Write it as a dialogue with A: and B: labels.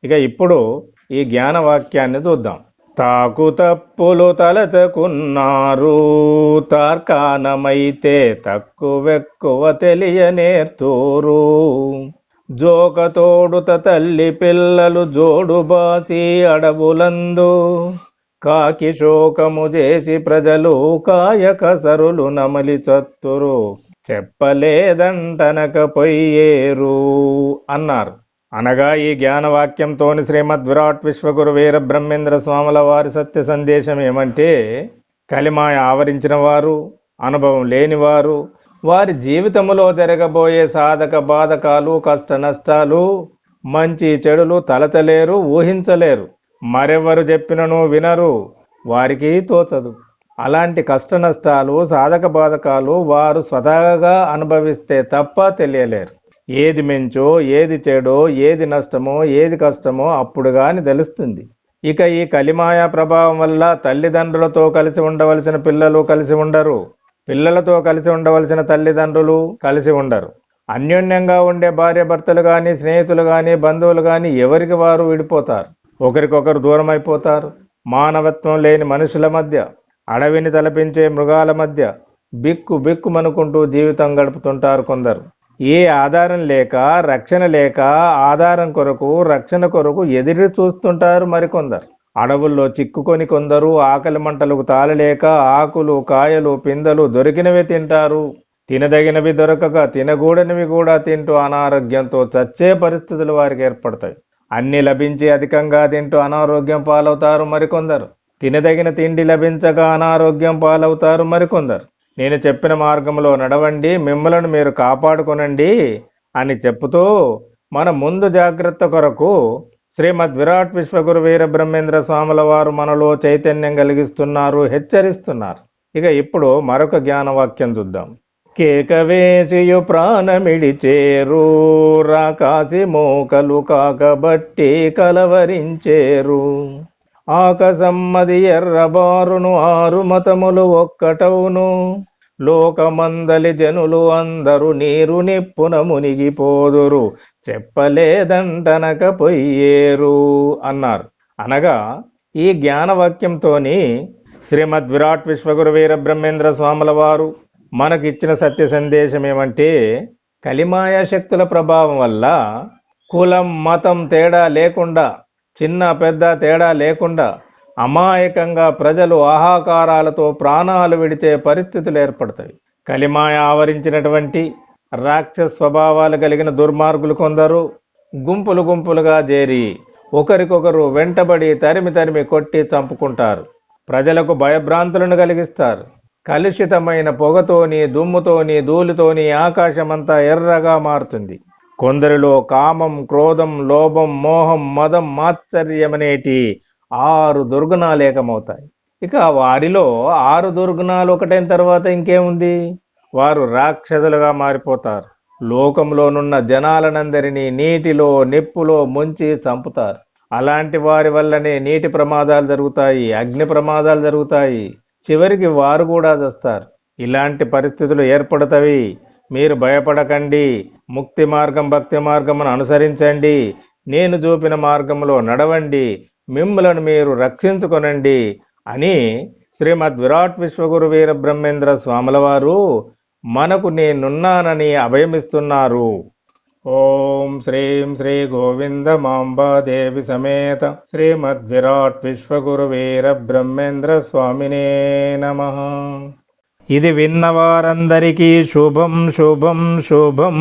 A: ఇక ఇప్పుడు ఈ జ్ఞానవాక్యాన్ని చూద్దాం. తాకు తప్పులు తలచకున్నారు, తార్కాణమైతే తక్కువెక్కువ తెలియనేర్తూరు. జోకతోడుత తల్లి పిల్లలు జోడుబాసి అడవులందు, కాకి శోకము చేసి ప్రజలు కాయకసరులు నమలి చత్తురు, చెప్పలేదంటనకపోయేరు అన్నారు. అనగా ఈ జ్ఞానవాక్యంతోని శ్రీమద్ విరాట్ విశ్వగురు వీర బ్రహ్మేంద్ర స్వాముల వారి సత్య సందేశం ఏమంటే, కలిమాయ ఆవరించిన వారు, అనుభవం లేనివారు, వారి జీవితములో జరగబోయే సాధక బాధకాలు, కష్ట నష్టాలు, మంచి చెడులు తలచలేరు, ఊహించలేరు. మరెవరు చెప్పినను వినరు, వారికి తోచదు. అలాంటి కష్ట నష్టాలు, సాధక బాధకాలు వారు స్వతహాగా అనుభవిస్తే తప్ప తెలియలేరు. ఏది మెంచో, ఏది చెడో, ఏది నష్టమో, ఏది కష్టమో అప్పుడు గాని తెలుస్తుంది. ఇక ఈ కలిమాయా ప్రభావం వల్ల తల్లిదండ్రులతో కలిసి ఉండవలసిన పిల్లలు కలిసి ఉండరు, పిల్లలతో కలిసి ఉండవలసిన తల్లిదండ్రులు కలిసి ఉండరు. అన్యోన్యంగా ఉండే భార్య భర్తలు కానీ, స్నేహితులు కానీ, బంధువులు కానీ ఎవరికి వారు విడిపోతారు, ఒకరికొకరు దూరం అయిపోతారు. మానవత్వం లేని మనుషుల మధ్య, అడవిని తలపించే మృగాల మధ్య బిక్కు బిక్కుమనుకుంటూ జీవితం గడుపుతుంటారు కొందరు. ఏ ఆధారం లేక, రక్షణ లేక, ఆధారం కొరకు, రక్షణ కొరకు ఎదురు చూస్తుంటారు మరికొందరు. అడవుల్లో చిక్కుకొని కొందరు ఆకలి మంటలకు తాళలేక ఆకులు, కాయలు, పిందెలు దొరికినవి తింటారు. తినదగినవి దొరకక తినకూడనివి కూడా తింటూ అనారోగ్యంతో చచ్చే పరిస్థితులు వారికి ఏర్పడతాయి. అన్ని లభించి అధికంగా తింటూ అనారోగ్యం పాలవుతారు మరికొందరు. తినదగిన తిండి లభించక అనారోగ్యం పాలవుతారు మరికొందరు. నేను చెప్పిన మార్గంలో నడవండి, మిమ్మలను మీరు కాపాడుకొనండి అని చెప్పుతూ మన ముందు జాగ్రత్త కొరకు శ్రీమద్ విరాట్ విశ్వగురు వీర బ్రహ్మేంద్ర స్వాముల వారు మనలో చైతన్యం కలిగిస్తున్నారు, హెచ్చరిస్తున్నారు. ఇక ఇప్పుడు మరొక జ్ఞానవాక్యం చూద్దాం. కేకవేసియు ప్రాణమిడిచేరు, రాకాసి మోకలు కాకబట్టి కలవరించేరు. ఆకసమ్మది ఎర్రబారును ఆరు మతములు ఒక్కటవును, లోకమందలి జనులు అందరూ నీరు నిప్పున మునిగిపోదురు, చెప్పలేదంటనకపోయేరు అన్నారు. అనగా ఈ జ్ఞానవాక్యంతోని శ్రీమద్ విరాట్ విశ్వగురు వీర బ్రహ్మేంద్ర స్వాముల వారు మనకిచ్చిన సత్య సందేశం ఏమంటే, కలిమాయా శక్తుల ప్రభావం వల్ల కులం, మతం తేడా లేకుండా, చిన్న పెద్ద తేడా లేకుండా అమాయకంగా ప్రజలు ఆహాకారాలతో ప్రాణాలు విడిచే పరిస్థితులు ఏర్పడతాయి. కలిమాయ ఆవరించినటువంటి రాక్షస స్వభావాలు కలిగిన దుర్మార్గులు కొందరు గుంపులు గుంపులుగా చేరి ఒకరికొకరు వెంటబడి తరిమి తరిమి కొట్టి చంపుకుంటారు. ప్రజలకు భయభ్రాంతులను కలిగిస్తారు. కలుషితమైన పొగతోని, దుమ్ముతోని, ధూళితోని ఆకాశమంతా ఎర్రగా మారుతుంది. కొందరిలో కామం, క్రోధం, లోభం, మోహం, మదం, మాత్సర్యమనేటి 6 దుర్గుణాలు ఏకమవుతాయి. ఇక వారిలో 6 దుర్గుణాలు ఒకటైన తర్వాత ఇంకేముంది, వారు రాక్షసులుగా మారిపోతారు. లోకంలోనున్న జనాలనందరినీ నీటిలో, నిప్పులో ముంచి చంపుతారు. అలాంటి వారి వల్లనే నీటి ప్రమాదాలు జరుగుతాయి, అగ్ని ప్రమాదాలు జరుగుతాయి. చివరికి వారు కూడా చస్తారు. ఇలాంటి పరిస్థితులు ఏర్పడతాయి. మీరు భయపడకండి, ముక్తి మార్గం, భక్తి మార్గమును అనుసరించండి, నేను చూపిన మార్గంలో నడవండి, మిమ్మలను మీరు రక్షించుకొనండి అని శ్రీమద్ విరాట్ విశ్వగురు వీర బ్రహ్మేంద్ర స్వాముల వారు మనకు నేనున్నానని అభయమిస్తున్నారు. ఓం శ్రీం శ్రీ గోవింద మాంబాదేవి సమేత శ్రీమద్ విరాట్ విశ్వగురు వీర బ్రహ్మేంద్ర స్వామినే నమః. ఇది విన్నవారందరికీ శుభం శుభం శుభం.